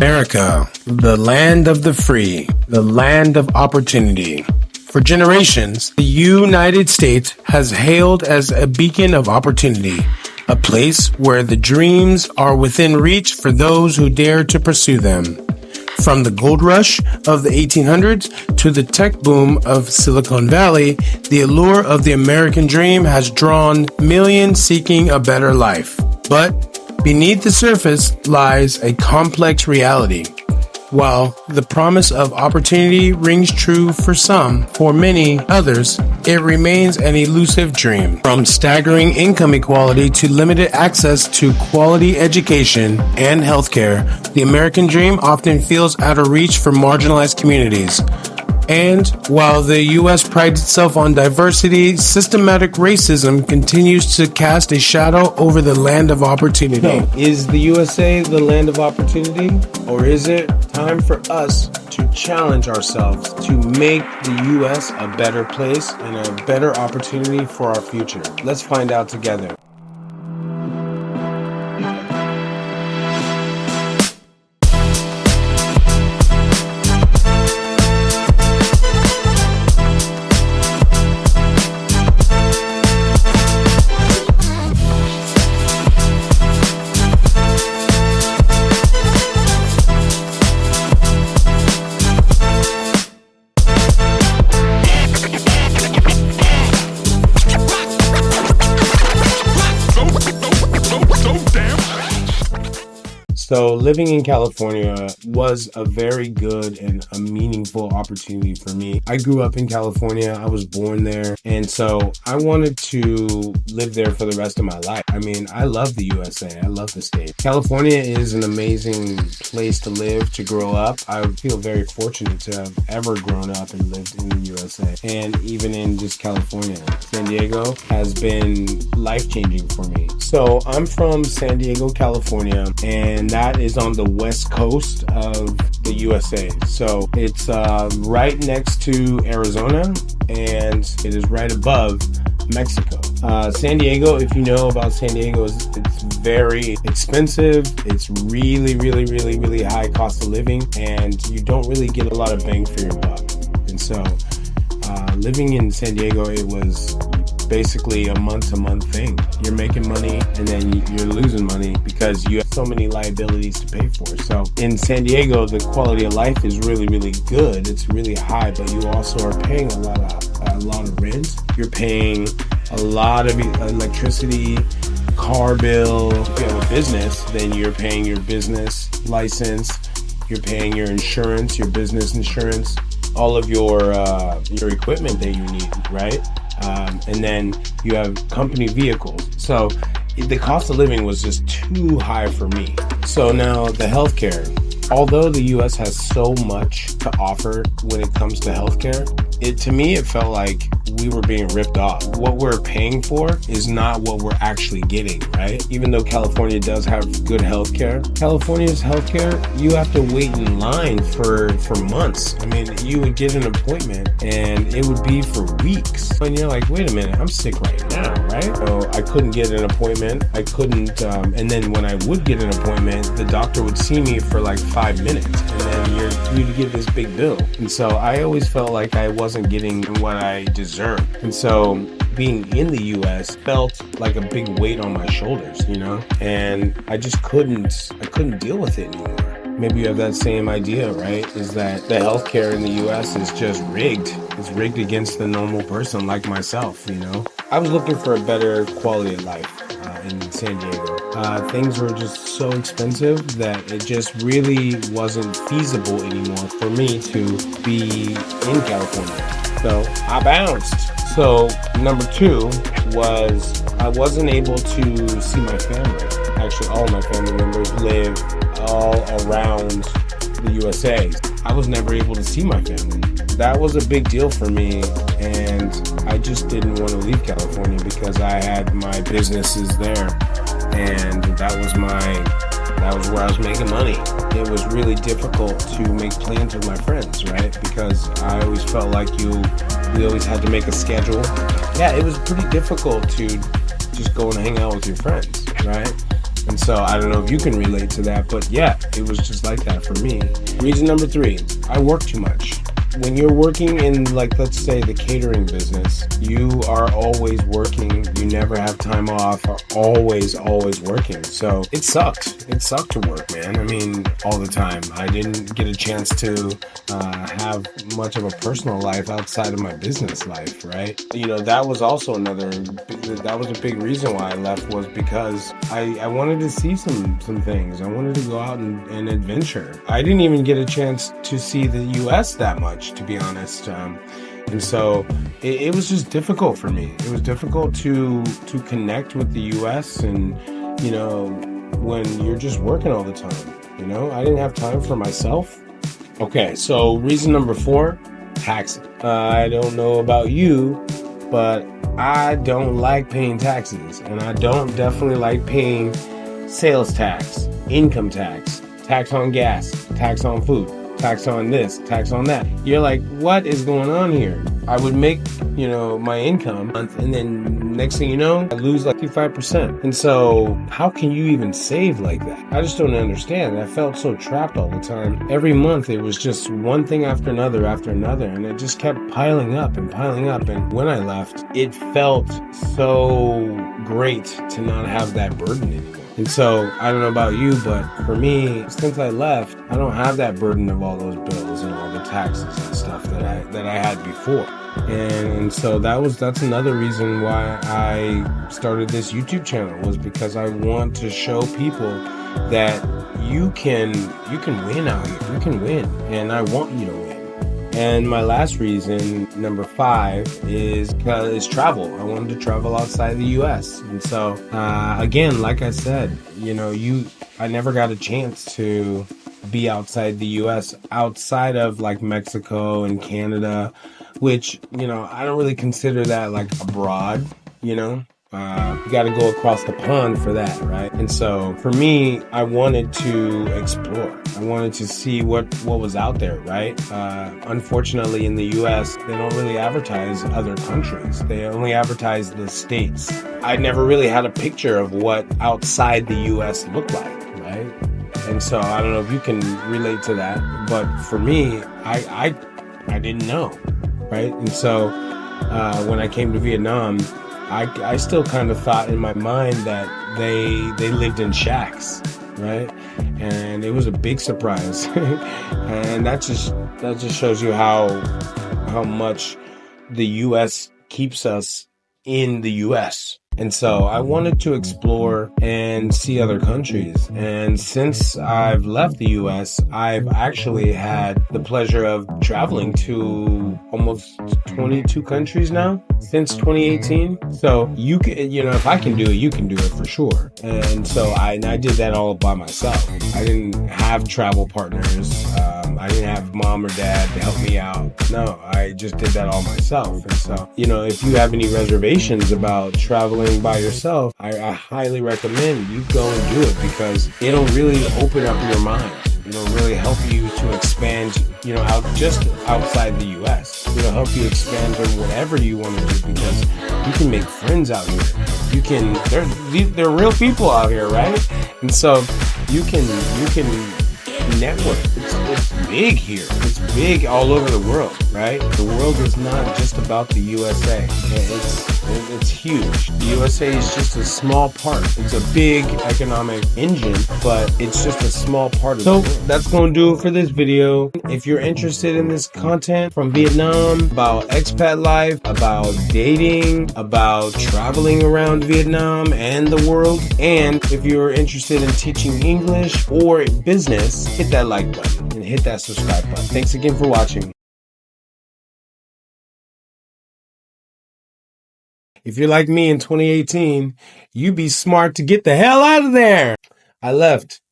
America, the land of the free, the land of opportunity. For generations, the United States has hailed as a beacon of opportunity, a place where the dreams are within reach for those who dare to pursue them. From the gold rush of the 1800s to the tech boom of Silicon Valley, the allure of the American dream has drawn millions seeking a better life. But beneath the surface lies a complex reality. While the promise of opportunity rings true for some, for many others, it remains an elusive dream. From staggering income equality to limited access to quality education and healthcare, the American dream often feels out of reach for marginalized communities. And while the U.S. prides itself on diversity, systematic racism continues to cast a shadow over the land of opportunity. No, is the USA the land of opportunity? Or is it time for us to challenge ourselves to make the U.S. a better place and a better opportunity for our future? Let's find out together. So living in California was a very good and a meaningful opportunity for me. I grew up in California. I was born there. And so I wanted to live there for the rest of my life. I mean, I love the USA. I love the state. California is an amazing place to live, to grow up. I feel very fortunate to have ever grown up and lived in the USA. And even in just California, San Diego has been life-changing for me. So I'm from San Diego, California, and that is on the west coast of the USA. So it's right next to Arizona, and it is right above Mexico. San Diego, if you know about San Diego, it's very expensive. It's really high cost of living, and you don't really get a lot of bang for your buck. And so living in San Diego, it was basically a month-to-month thing. You're making money and then you're losing money because you have so many liabilities to pay for. So in San Diego, the quality of life is really good. It's really high, but you also are paying a lot of rent. You're paying a lot of electricity, car bill. If you have a business, then you're paying your business license. You're paying your insurance, your business insurance, all of your equipment that you need, right? And then you have company vehicles. So the cost of living was just too high for me. So now the healthcare, although the US has so much to offer when it comes to healthcare, to me it felt like we were being ripped off. What we're paying for is not what we're actually getting, right? Even though California does have good healthcare, California's healthcare, you have to wait in line for months. I mean, you would get an appointment and it would be for weeks. And you're like, wait a minute, I'm sick right now, right? So I couldn't get an appointment. I couldn't, and then when I would get an appointment, the doctor would see me for like 5 minutes, and then you'd get this big bill. And so I always felt like I wasn't getting what I deserved. And so being in the US felt like a big weight on my shoulders, you know? And I just couldn't deal with it anymore. Maybe you have that same idea, right? Is that the healthcare in the US is just rigged. It's rigged against the normal person like myself, you know? I was looking for a better quality of life in San Diego. Things were just so expensive that it just really wasn't feasible anymore for me to be in California. So I bounced. So number 2 was I wasn't able to see my family. Actually, all my family members live all around the USA. I was never able to see my family. That was a big deal for me, and I just didn't want to leave California because I had my businesses there, and that was where I was making money. It was really difficult to make plans with my friends, right? Because I always felt like we always had to make a schedule. Yeah, it was pretty difficult to just go and hang out with your friends, right? And so I don't know if you can relate to that, but yeah, it was just like that for me. Reason number 3, I work too much. When you're working in, like, let's say the catering business, you are always working. You never have time off, are always working. So it sucked. It sucked to work, man. I mean, all the time. I didn't get a chance to have much of a personal life outside of my business life, right? You know, that was also that was a big reason why I left, was because I wanted to see some things. I wanted to go out and adventure. I didn't even get a chance to see the US that much, to be honest. And so it was just difficult for me. It was difficult to connect with the US, and, you know, when you're just working all the time, you know, I didn't have time for myself. Okay, so reason number 4, taxes. I don't know about you, but I don't like paying taxes, and I don't definitely like paying sales tax, income tax, tax on gas, tax on food, tax on this, tax on that. You're like, what is going on here? I would make, you know, my income, and then next thing you know, I lose like 55%. And so how can you even save like that? I just don't understand. I felt so trapped all the time. Every month it was just one thing after another, and it just kept piling up and piling up. And when I left, it felt so great to not have that burden anymore. And so I don't know about you, but for me, since I left, I don't have that burden of all those bills and all the taxes and stuff that I had before. And so that's another reason why I started this YouTube channel, was because I want to show people that you can win out here. You can win, and I want you to win. And my last reason, number 5, is travel. I wanted to travel outside the U.S. And so, again, like I said, you know, I never got a chance to be outside the U.S., outside of like Mexico and Canada, which, you know, I don't really consider that like abroad, you know. You got to go across the pond for that, right? And so for me, I wanted to explore. I wanted to see what was out there, right? Unfortunately, in the U.S., they don't really advertise other countries. They only advertise the states. I never really had a picture of what outside the U.S. looked like, right? And so I don't know if you can relate to that, but for me, I didn't know, right? And so when I came to Vietnam, I still kind of thought in my mind that they lived in shacks, right? And it was a big surprise. And that just shows you how much the US keeps us in the US. And so I wanted to explore and see other countries. And since I've left the US, I've actually had the pleasure of traveling to almost 22 countries now since 2018. So you can, you know, if I can do it, you can do it for sure. And so I did that all by myself. I didn't have travel partners. I didn't have mom or dad to help me out. No, I just did that all myself. And so, you know, if you have any reservations about traveling by yourself, I highly recommend you go and do it, because it'll really open up your mind. It'll really help you to expand, you know, outside the U.S. It'll help you expand on whatever you want to do, because you can make friends out here. There are real people out here, right? And so you can network. It's big here. It's big all over the world, right? The world is not just about the USA. It's huge. The USA is just a small part. It's a big economic engine, but it's just a small part of the world. So that's going to do it for this video. If you're interested in this content from Vietnam, about expat life, about dating, about traveling around Vietnam and the world, and if you're interested in teaching English or business, hit that like button and hit that subscribe button. Thanks again for watching. If you're like me in 2018, you be smart to get the hell out of there. I left.